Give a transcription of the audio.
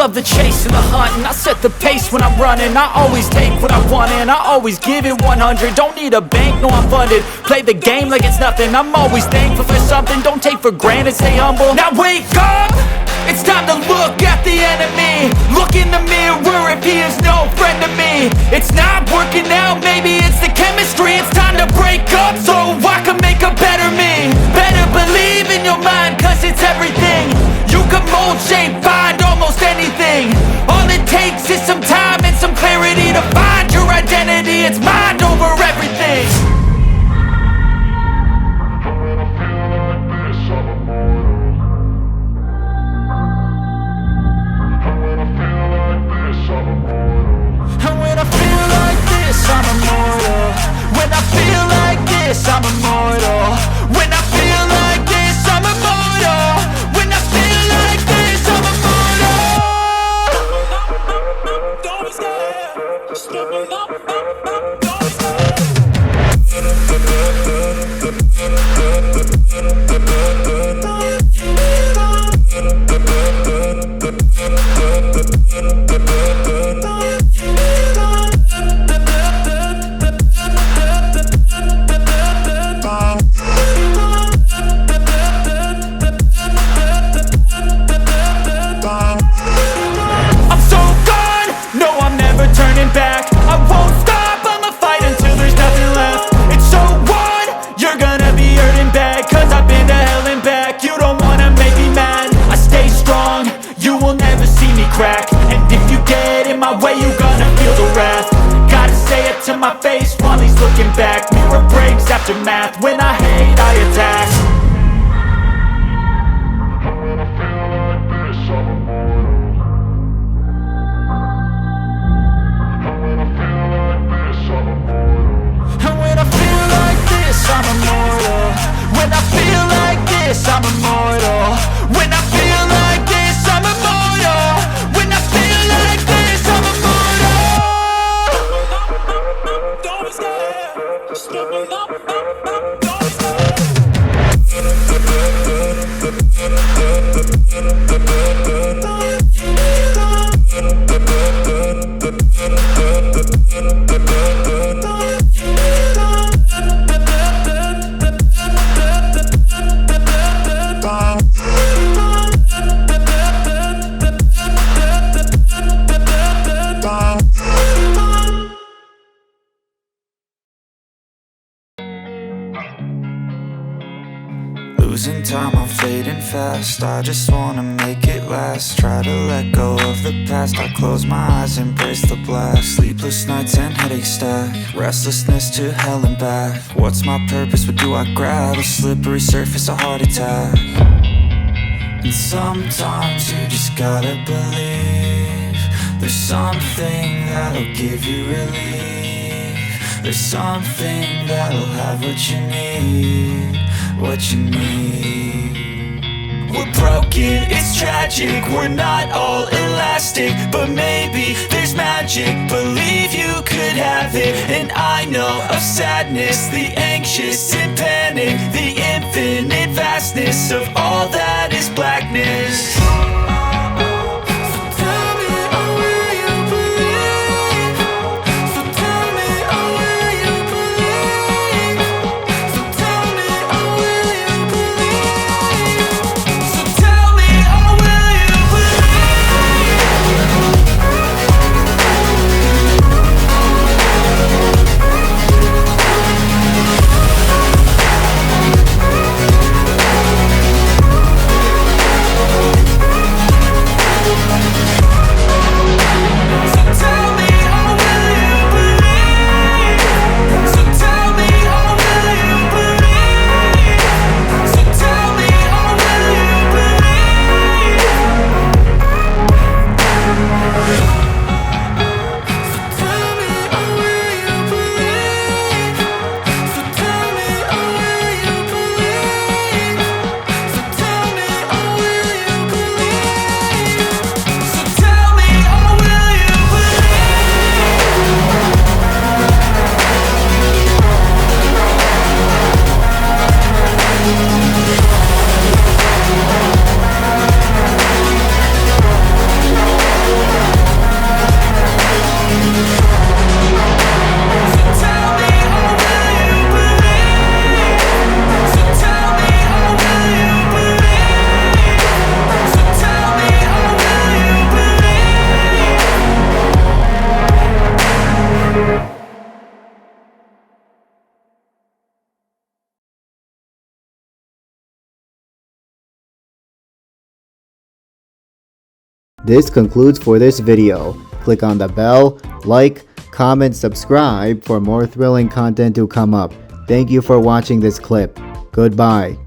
love the chase and the hunt, and I set the pace when I'm running. I always take what I want and I always give it 100. Don't need a bank, no I'm funded. Play the game like it's nothing. I'm always thankful for something. Don't take for granted, stay humble. Now wake up! It's time to look at the enemy. Look in the mirror if he is no friend to me. It's not working out, maybe it's the chemistry. It's time to break up so I can make a better me. Better believe in your mind, cause it's everything. You can mold, shape, find almost anything. All it takes is some time and some clarity to find your identity. It's mind over everything. I'm immortal. When I feel like this, I'm immortal. When I feel like this, I'm immortal. When I feel like this, I'm immortal. Don't be scared. Just give me up. Don't be scared. Crack. And if you get in my way, you gonna feel the wrath. Gotta say it to my face while he's looking back. Mirror breaks after math. When I hate, I attack. And when I feel like this, I'm immortal. And when I feel like this, I'm immortal. And when I feel like this, I'm immortal. When I feel like this, I'm immortal. When I feel like this, I'm immortal. When I feel like this, I'm immortal. Don't be scared. Just give me up. Don't be scared. Losing time, I'm fading fast. I just wanna make it last. Try to let go of the past. I close my eyes, embrace the blast. Sleepless nights and headaches stack. Restlessness to hell and back. What's my purpose, what do I grab? A slippery surface, a heart attack. And sometimes you just gotta believe there's something that'll give you relief. There's something that'll have what you need. What you need. We're broken, it's tragic. We're not all elastic, but maybe there's magic. Believe you could have it. And I know of sadness, the anxious and panic, the infinite vastness of all that is blackness. This concludes for this video. Click on the bell, like, comment, subscribe for more thrilling content to come up. Thank you for watching this clip. Goodbye.